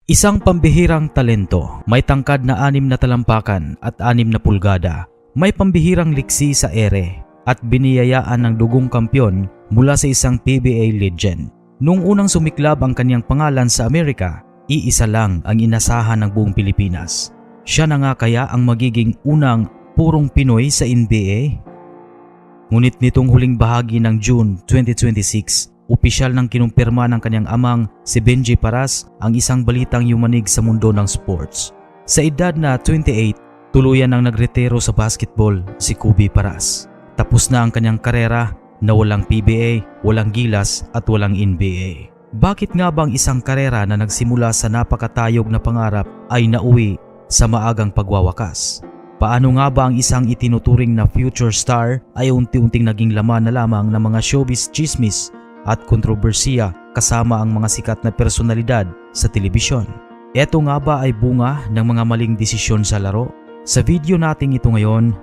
Isang pambihirang talento, may tangkad na 6 na talampakan at 6 na pulgada, may pambihirang liksi sa ere at biniyayaan ng dugong kampyon mula sa isang PBA legend. Noong unang sumiklab ang kanyang pangalan sa Amerika, iisa lang ang inasahan ng buong Pilipinas. Siya na nga kaya ang magiging unang purong Pinoy sa NBA? Ngunit nitong huling bahagi ng June 2026, opisyal nang kinumpirma ng kanyang amang si Benji Paras ang isang balitang yumanig sa mundo ng sports. Sa edad na 28, tuluyan nang nagretiro sa basketball si Kobe Paras. Tapos na ang kanyang karera na walang PBA, walang gilas at walang NBA. Bakit nga bang isang karera na nagsimula sa napakatayog na pangarap ay nauwi sa maagang pagwawakas? Paano nga ba ang isang itinuturing na future star ay unti-unting naging laman na lamang ng mga showbiz chismis at kontrobersiya kasama ang mga sikat na personalidad sa telebisyon? Ito nga ba ay bunga ng mga maling desisyon sa laro? Sa video nating ito ngayon,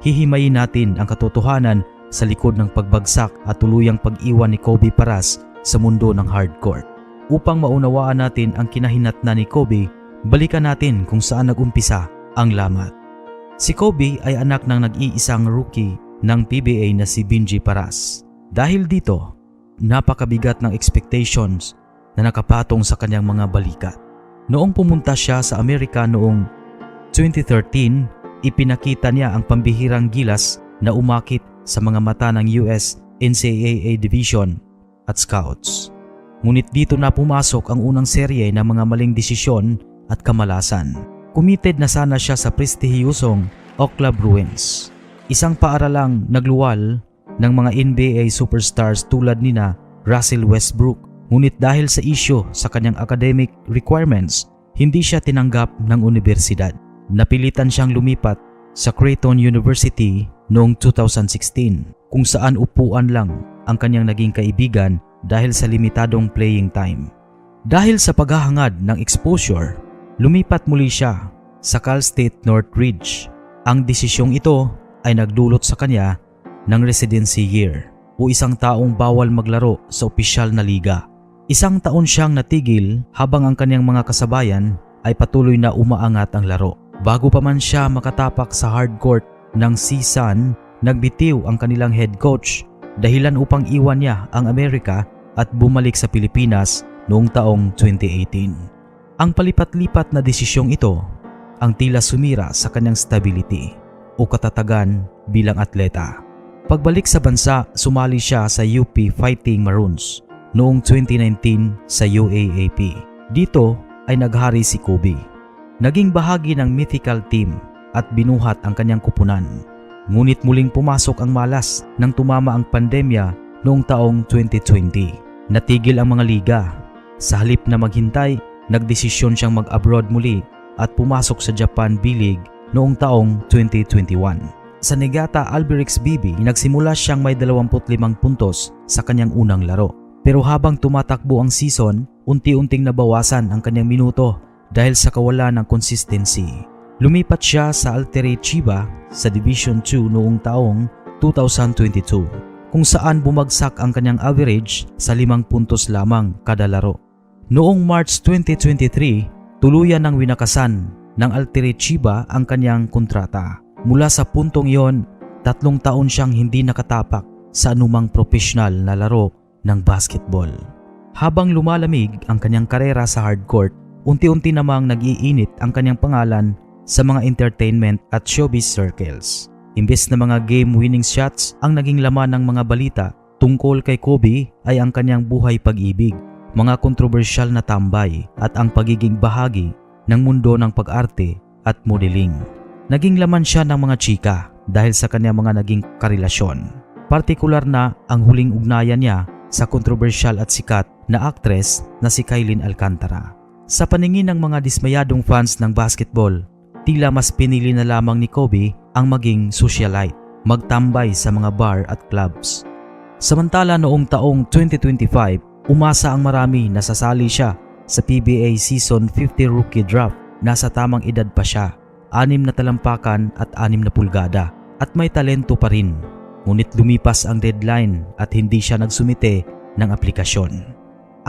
hihimayin natin ang katotohanan sa likod ng pagbagsak at tuluyang pag-iwan ni Kobe Paras sa mundo ng hardcourt. Upang maunawaan natin ang kinahinatnan ni Kobe, balikan natin kung saan nagumpisa ang lamat. Si Kobe ay anak ng nag-iisang rookie ng PBA na si Benji Paras. Dahil dito, napakabigat ng expectations na nakapatong sa kanyang mga balikat. Noong pumunta siya sa Amerika noong 2013, ipinakita niya ang pambihirang gilas na umakit sa mga mata ng US NCAA Division at Scouts. Ngunit dito na pumasok ang unang serye ng mga maling desisyon at kamalasan. Committed na sana siya sa prestihiyosong Oak Club Bruins, isang paaralang nagluwal ng mga NBA superstars tulad nina Russell Westbrook. Ngunit dahil sa isyu sa kanyang academic requirements, hindi siya tinanggap ng universidad. Napilitan siyang lumipat sa Creighton University noong 2016, kung saan upuan lang ang kanyang naging kaibigan dahil sa limitadong playing time. Dahil sa paghahangad ng exposure, lumipat muli siya sa Cal State Northridge. Ang desisyong ito ay nagdulot sa kanya ng residency year o isang taong bawal maglaro sa opisyal na liga. Isang taon siyang natigil habang ang kanyang mga kasabayan ay patuloy na umaangat ang laro. Bago pa man siya makatapak sa hardcourt ng CSUN, nagbitiw ang kanilang head coach dahilan upang iwan niya ang Amerika at bumalik sa Pilipinas noong taong 2018. Ang palipat-lipat na desisyong ito ang tila sumira sa kanyang stability o katatagan bilang atleta. Pagbalik sa bansa, sumali siya sa UP Fighting Maroons noong 2019 sa UAAP. Dito ay naghari si Kobe. Naging bahagi ng mythical team at binuhat ang kanyang kupunan. Ngunit muling pumasok ang malas nang tumama ang pandemya noong taong 2020. Natigil ang mga liga. Sa halip na maghintay, nagdesisyon siyang mag-abroad muli at pumasok sa Japan B-League noong taong 2021. Sa Niigata Albirex BB, nagsimula siyang may 25 puntos sa kanyang unang laro. Pero habang tumatakbo ang season, unti-unting nabawasan ang kanyang minuto dahil sa kawalan ng consistency. Lumipat siya sa Alterra Chiba sa Division 2 noong taong 2022, kung saan bumagsak ang kanyang average sa 5 puntos lamang kada laro. Noong March 2023, tuluyan ng winakasan ng Alterra Chiba ang kanyang kontrata. Mula sa puntong iyon, 3 taon siyang hindi nakatapak sa anumang profesional na laro ng basketball. Habang lumalamig ang kanyang karera sa hardcourt, unti-unti namang nag-iinit ang kanyang pangalan sa mga entertainment at showbiz circles. Imbes na mga game-winning shots ang naging laman ng mga balita tungkol kay Kobe ay ang kanyang buhay pag-ibig, mga kontrobersyal na tambay at ang pagiging bahagi ng mundo ng pag-arte at modeling. Naging laman siya ng mga chika dahil sa kanyang mga naging karelasyon. Partikular na ang huling ugnayan niya sa kontrobersyal at sikat na aktres na si Kailyn Alcantara. Sa paningin ng mga dismayadong fans ng basketball, tila mas pinili na lamang ni Kobe ang maging socialite, magtambay sa mga bar at clubs. Samantala noong taong 2025, umasa ang marami na sasali siya sa PBA Season 50 Rookie Draft. Nasa tamang edad pa siya, 6 na talampakan at 6 na pulgada at may talento pa rin. Ngunit lumipas ang deadline at hindi siya nagsumite ng aplikasyon.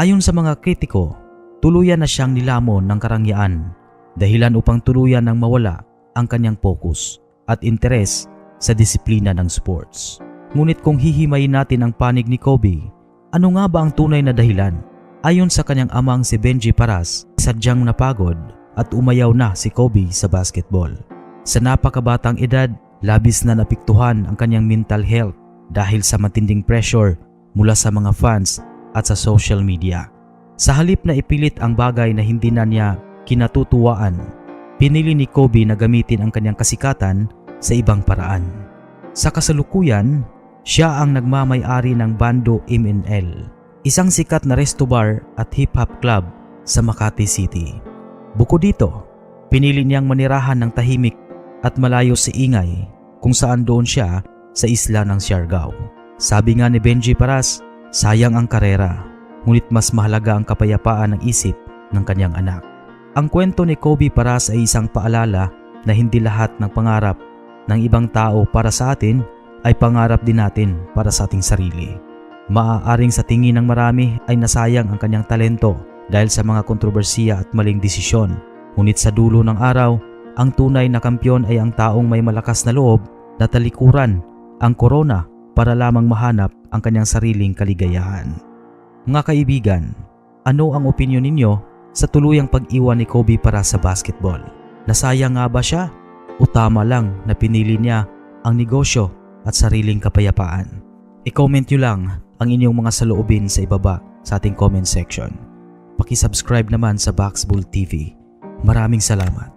Ayon sa mga kritiko, tuluyan na siyang nilamon ng karangyaan, dahilan upang tuluyan ng mawala ang kanyang focus at interes sa disiplina ng sports. Ngunit kung hihimayin natin ang panig ni Kobe, ano nga ba ang tunay na dahilan? Ayon sa kanyang amang si Benji Paras, sadyang napagod at umayaw na si Kobe sa basketball. Sa napakabatang edad, labis na napiktuhan ang kanyang mental health dahil sa matinding pressure mula sa mga fans at sa social media. Sa halip na ipilit ang bagay na hindi na niya kinatutuwaan, pinili ni Kobe na gamitin ang kanyang kasikatan sa ibang paraan. Sa kasalukuyan, siya ang nagmamay-ari ng Bando MNL, isang sikat na resto bar at hip-hop club sa Makati City. Bukod dito, pinili niyang manirahan ng tahimik at malayo sa ingay kung saan doon siya sa isla ng Siargao. Sabi nga ni Benji Paras, sayang ang karera, ngunit mas mahalaga ang kapayapaan ng isip ng kanyang anak. Ang kwento ni Kobe Paras ay isang paalala na hindi lahat ng pangarap ng ibang tao para sa atin ay pangarap din natin para sa ating sarili. Maaaring sa tingin ng marami ay nasayang ang kanyang talento dahil sa mga kontrobersiya at maling desisyon. Ngunit sa dulo ng araw, ang tunay na kampiyon ay ang taong may malakas na loob na talikuran ang korona para lamang mahanap ang kanyang sariling kaligayahan. Mga kaibigan, ano ang opinyon ninyo sa tuluyang pag-iwan ni Kobe para sa basketball? Nasayang nga ba siya? O tama lang na pinili niya ang negosyo at sariling kapayapaan? I-comment nyo lang ang inyong mga saloobin sa ibaba sa ating comment section. Paki-subscribe naman sa Boxbull TV. Maraming salamat.